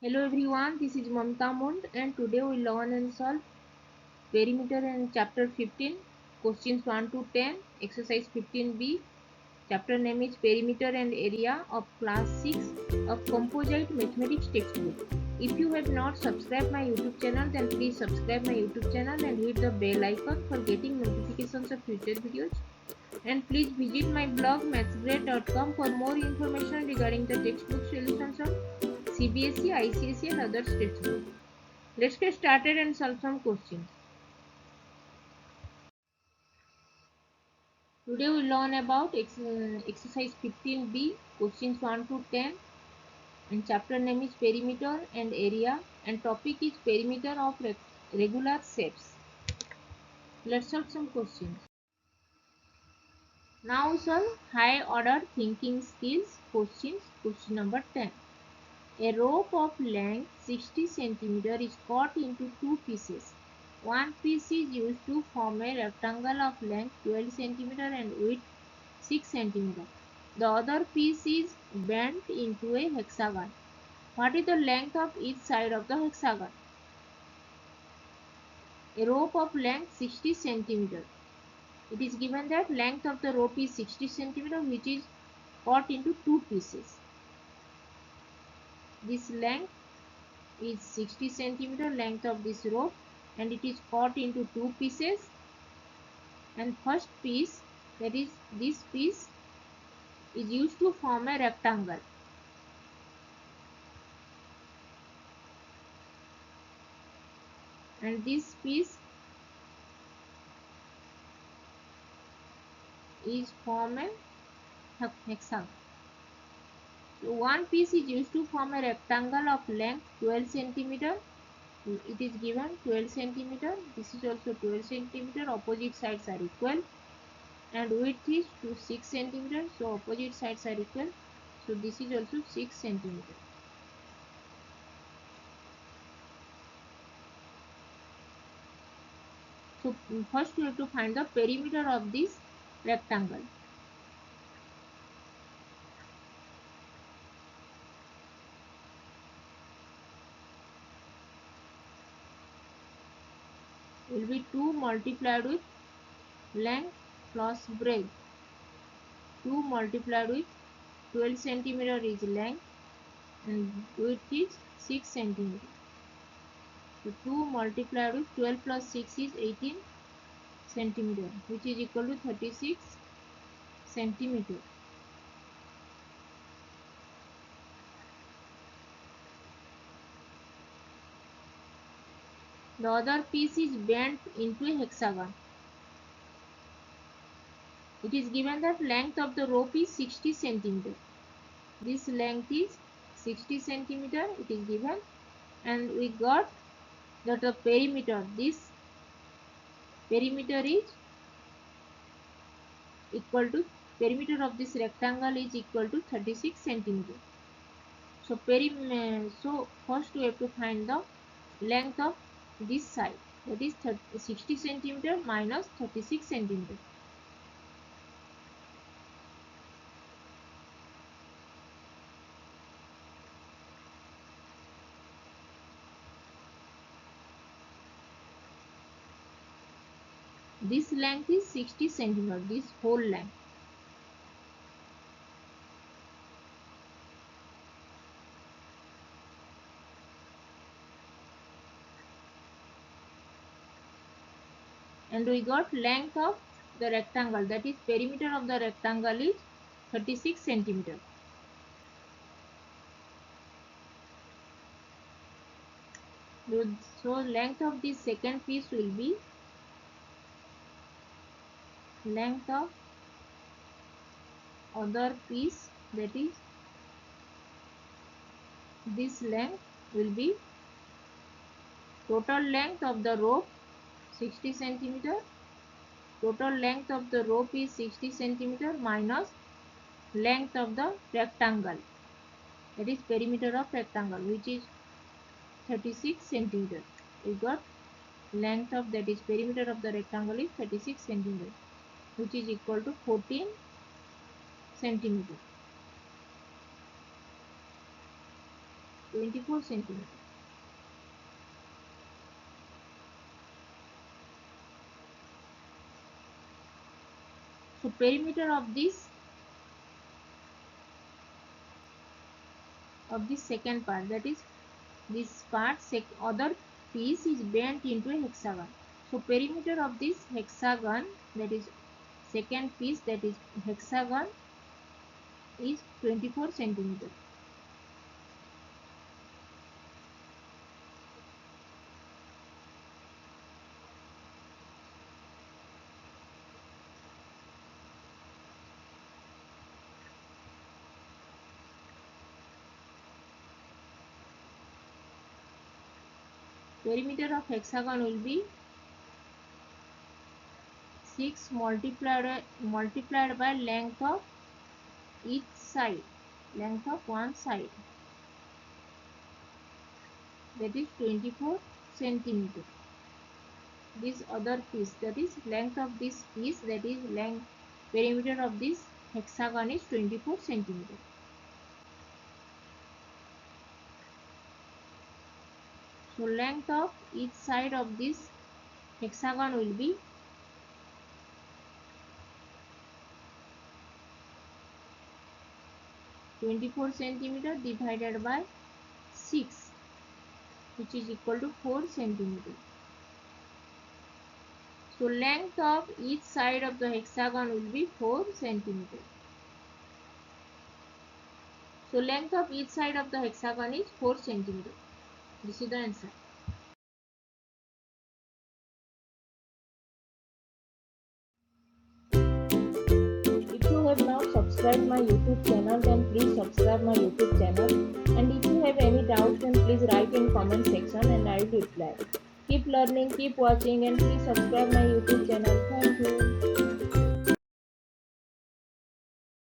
Hello everyone, this is Mamta Mund and today we learn and solve perimeter and chapter 15, questions 1 to 10, exercise 15b. Chapter name is perimeter and area of class 6 of composite mathematics textbook. If you have not subscribed my YouTube channel then please subscribe my YouTube channel and hit the bell icon for getting notifications of future videos. And please visit my blog mathsgrade.com for more information regarding the textbook solutions of CBSE, ICSE and other states board. Let's get started and solve some questions. Today we learn about exercise 15b, questions 1 to 10, and chapter name is perimeter and area, and topic is perimeter of regular shapes. Let's solve some questions. Now we solve high order thinking skills questions. Question number 10. A rope of length 60 cm is cut into two pieces. One piece is used to form a rectangle of length 12 cm and width 6 cm. The other piece is bent into a hexagon. What is the length of each side of the hexagon? A rope of length 60 cm. It is given that length of the rope is 60 cm, which is cut into two pieces. This length is 60 centimeter length of this rope and it is cut into two pieces, and first piece, that is this piece, is used to form a rectangle. And this piece is form a hexagon. So one piece is used to form a rectangle of length 12 centimeter. It is given 12 centimeter. This is also 12 centimeter. Opposite sides are equal. And width is to 6 centimeter. So opposite sides are equal. So this is also 6 centimeter. So first we have to find the perimeter of this rectangle. Will be 2 multiplied with length plus breadth. 2 multiplied with 12 centimeter is length and width is 6 centimeter. So 2 multiplied with 12 plus 6 is 18 centimeter, which is equal to 36 centimeter. The other piece is bent into a hexagon. It is given that length of the rope is 60 centimeter. This length is 60 centimeter. It is given, and we got that the perimeter. This perimeter is equal to perimeter of this rectangle is equal to 36 centimeter. So so first we have to find the length of this side, that is 60 centimeter minus 36 centimeter. This length is 60 centimeter, this whole length. And we got length of the rectangle, that is perimeter of the rectangle is 36 centimeter. So length of this second piece will be length of other piece, that is this length will be total length of the rope 60 centimeter. Total length of the rope is 60 centimeter minus length of the rectangle, that is perimeter of rectangle, which is 36 centimeter. We got length of, that is perimeter of the rectangle is 36 centimeter, which is equal to 14 centimeter. 24 centimeter. So perimeter of this second part, that is this part other piece is bent into a hexagon. So perimeter of this hexagon, that is second piece, that is hexagon, is 24 centimeter. Perimeter of hexagon will be 6 multiplied by length of each side, length of one side, that is 24 centimeter. This other piece, that is length of this piece, that is length perimeter of this hexagon is 24 centimeter. So length of each side of this hexagon will be 24 centimeter divided by 6, which is equal to 4 centimeter. So length of each side of the hexagon will be 4 centimeter. So length of each side of the hexagon is 4 centimeter. This is the answer. If you have not subscribed my YouTube channel, then please subscribe my YouTube channel. And if you have any doubts, then please write in comment section and I will reply. Keep learning, keep watching, and please subscribe my YouTube channel. Thank you.